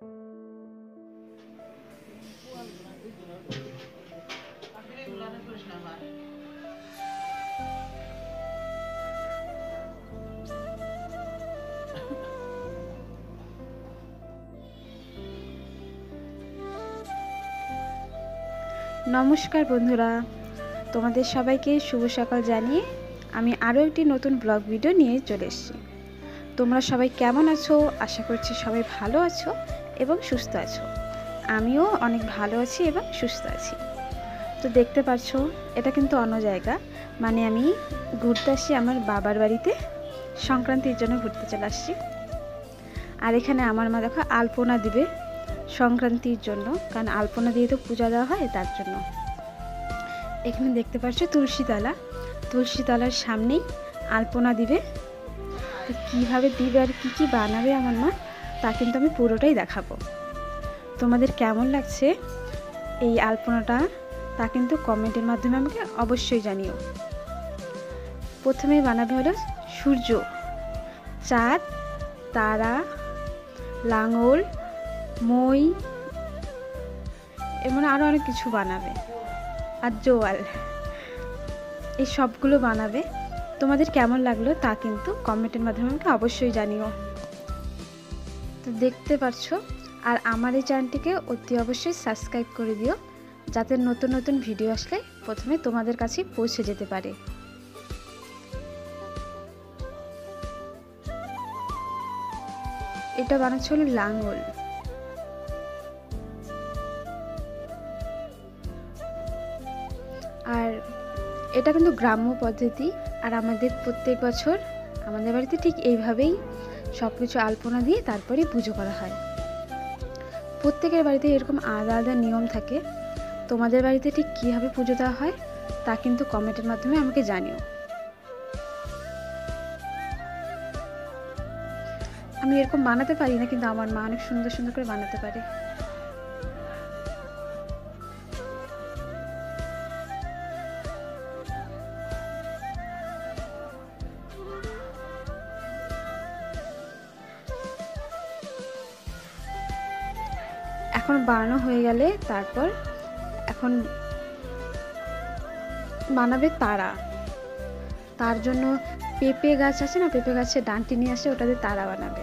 নমস্কার বন্ধুরা, তোমাদের সবাইকে শুভ সকাল জানিয়ে আমি আরও একটি নতুন ব্লগ ভিডিও নিয়ে চলে এসেছি। তোমরা সবাই কেমন আছো? আশা করছি সবাই ভালো আছো এবং সুস্থ আছো। আমিও অনেক ভালো আছি এবং সুস্থ আছি। তো দেখতে পাচ্ছ, এটা কিন্তু অন্য জায়গা, মানে আমি ঘুরতে আসছি আমার বাবার বাড়িতে, সংক্রান্তির জন্য ঘুরতে চলে আসছি। আর এখানে আমার মা দেখো আলপনা দিবে সংক্রান্তির জন্য, কারণ আলপনা দিয়ে তো পূজা দেওয়া হয়, তার জন্য। এখানে দেখতে পাচ্ছ তুলসীতলার সামনেই আলপনা দিবে। তো কীভাবে দিবে আর কী কী বানাবে আমার মা, তা কিন্তু আমি পুরোটাই দেখাবো। তোমাদের কেমন লাগছে এই আলপনাটা, তা কিন্তু কমেন্টের মাধ্যমে আমাকে অবশ্যই জানিও। প্রথমে বানাবে হলো সূর্য, চাঁদ, তারা, লাঙল, মই, এমন আরও অনেক কিছু বানাবে, আর জোয়াল, এই সবগুলো বানাবে। তোমাদের কেমন লাগলো তা কিন্তু কমেন্টের মাধ্যমে আমাকে অবশ্যই জানিও। তো দেখতে পাচ্ছ, আর আমার এই চ্যানেলটিকে অতি অবশ্যই সাবস্ক্রাইব করে দিও, যাতে নতুন নতুন ভিডিও আসলে প্রথমে তোমাদের কাছে পৌঁছে যেতে পারে। এটা বানাচ্ছে হলো লাঙল। আর এটা কিন্তু গ্রাম্য পদ্ধতি, আর আমাদের প্রত্যেক বছর আমাদের বাড়িতে ঠিক এইভাবেই সব কিছু আলপনা দিয়ে তারপরে পুজো করা হয়। প্রত্যেকের বাড়িতে এরকম আলাদা আলাদা নিয়ম থাকে। তোমাদের বাড়িতে ঠিক কীভাবে পুজো দেওয়া হয় তা কিন্তু কমেন্টের মাধ্যমে আমাকে জানিও। আমি এরকম বানাতে পারি না, কিন্তু আমার মা অনেক সুন্দর সুন্দর করে বানাতে পারে। এখন বানানো হয়ে গেলে তারপর এখন বানাবে তারা। তার জন্য পেঁপে গাছ আছে না, পেঁপে গাছের ডাঁটি নিয়ে আসে, ওটাতে তারা বানাবে।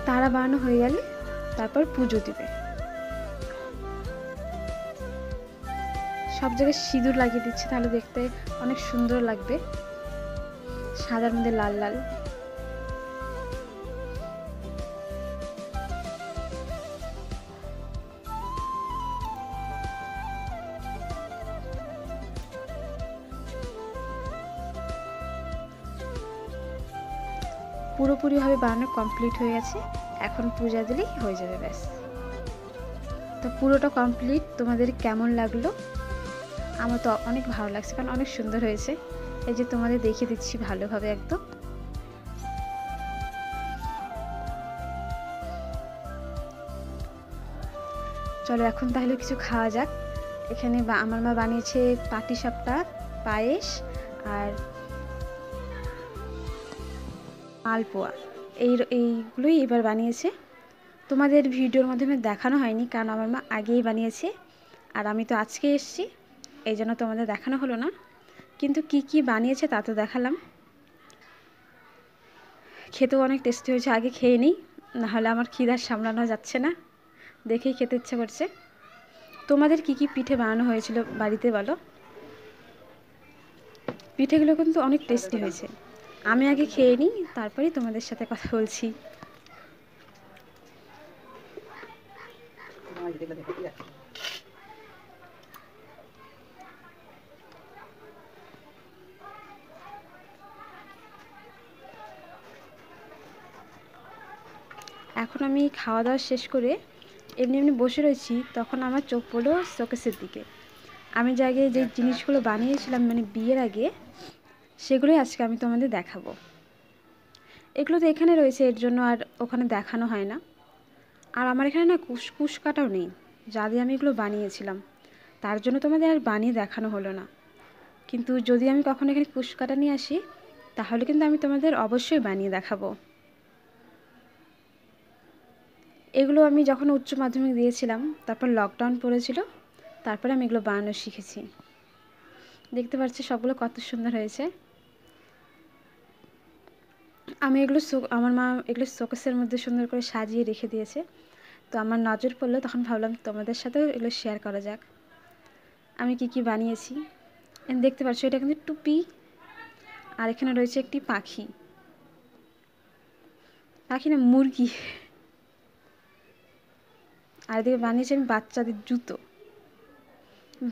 তারা বানানো হয়ে গেলে তারপর পুজো দিবে। সব জায়গায় সিঁদুর লাগিয়ে দিচ্ছে, তাহলে দেখতে অনেক সুন্দর লাগবে, সাদার মধ্যে লাল লাল। পুরোপুরিভাবে বানানো কমপ্লিট হয়ে গেছে, এখন পূজা দিলেই হয়ে যাবে, ব্যাস। তো পুরোটা কমপ্লিট। তোমাদের কেমন লাগলো? আমার তো অনেক ভালো লাগছে, কারণ অনেক সুন্দর হয়েছে। এই যে তোমাদের দেখিয়ে দিচ্ছি ভালোভাবে একদম। চলো এখন তাহলে কিছু খাওয়া যাক। এখানে আমার মা বানিয়েছে পাটিসাপটা, পায়েস আর মালপোয়া, এইগুলোই এবার বানিয়েছে। তোমাদের ভিডিওর মাধ্যমে দেখানো হয়নি, কারণ আমার মা আগেই বানিয়েছে, আর আমি তো আজকে এসেছি, এই জন্য তোমাদের দেখানো হলো না। কিন্তু কি কি বানিয়েছে তা তো দেখালাম। খেতেও অনেক টেস্টি হয়েছে। আগে খেয়ে নিই, নাহলে আমার খিদার সামলানো যাচ্ছে না, দেখেই খেতে ইচ্ছে করছে। তোমাদের কি কি পিঠে বানানো হয়েছিল বাড়িতে বলো? পিঠেগুলো কিন্তু অনেক টেস্টি হয়েছে। আমি আগে খেয়ে নিই, তারপরেই তোমাদের সাথে কথা বলছি। এখন আমি খাওয়া দাওয়া শেষ করে এমনি এমনি বসে রয়েছি, তখন আমার চোখ পড়লো শোকেসের দিকে। আমি যে আগে যে জিনিসগুলো বানিয়েছিলাম, মানে বিয়ের আগে, সেগুলোই আজকে আমি তোমাদের দেখাবো। এগুলো তো এখানে রয়েছে, এর জন্য আর ওখানে দেখানো হয় না। আর আমার এখানে না কুশকাটাও নেই, যা দিয়ে আমি এগুলো বানিয়েছিলাম, তার জন্য তোমাদের আর বানিয়ে দেখানো হলো না। কিন্তু যদি আমি কখনো এখানে কুশকাটা নিয়ে আসি তাহলে কিন্তু আমি তোমাদের অবশ্যই বানিয়ে দেখাবো। এগুলো আমি যখন উচ্চ মাধ্যমিক দিয়েছিলাম, তারপর লকডাউন পড়েছিল, তারপরে আমি এগুলো বানানো শিখেছি। দেখতে পাচ্ছি সবগুলো কত সুন্দর হয়েছে। আমি এগুলো আমার মা এগুলো শোকেসের মধ্যে সুন্দর করে সাজিয়ে রেখে দিয়েছে। তো আমার নজর পড়লো, তখন ভাবলাম তোমাদের সাথেও এগুলো শেয়ার করা যাক আমি কি বানিয়েছি। দেখতে পাচ্ছ এটা কিন্তু টুপি, আর এখানে রয়েছে একটি পাখি, পাখি না মুরগি। আর এদিকে বানিয়েছি আমি বাচ্চাদের জুতো,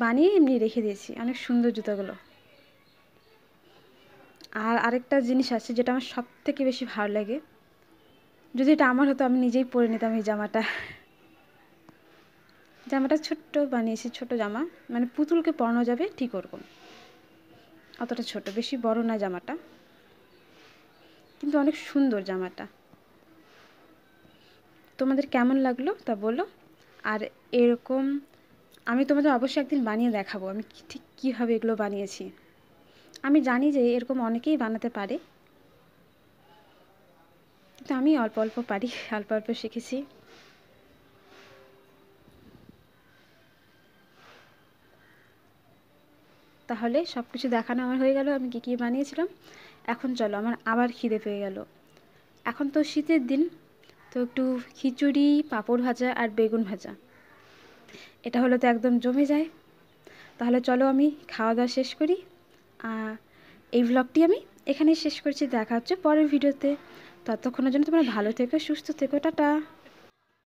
বানিয়ে এমনি রেখে দিয়েছি। অনেক সুন্দর জুতোগুলো। আর আরেকটা জিনিস আছে যেটা আমার সব থেকে বেশি ভালো লাগে, যদি এটা আমার হতো আমি নিজেই পরে নিতাম এই জামাটা। জামাটা ছোট্ট বানিয়েছি, ছোট জামা, মানে পুতুলকে পরানো যাবে ঠিক ওরকম, অতটা ছোট, বেশি বড় না জামাটা, কিন্তু অনেক সুন্দর জামাটা। তোমাদের কেমন লাগলো তা বলো। আর এরকম আমি তোমাদের অবশ্যই একদিন বানিয়ে দেখাবো আমি ঠিক কীভাবে এগুলো বানিয়েছি। আমি জানি যে এরকম অনেকেই বানাতে পারে, কিন্তু আমি অল্প অল্প পারি, অল্প অল্প শিখেছি। তাহলে সব কিছু দেখানো আমার হয়ে গেল আমি কী বানিয়েছিলাম। এখন চলো, আমার আবার খিদে পেয়ে গেল। এখন তো শীতের দিন, তো একটু খিচুড়ি, পাঁপড় ভাজা আর বেগুন ভাজা, এটা হলে তো একদম জমে যায়। তাহলে চলো আমি খাওয়া দাওয়া শেষ করি। এই ভ্লগটি আমি এখানেই শেষ করছি। দেখা হচ্ছে পরের ভিডিওতে। ততক্ষণের জন্য তোমরা ভালো থেকো, সুস্থ থেকো, টাটা।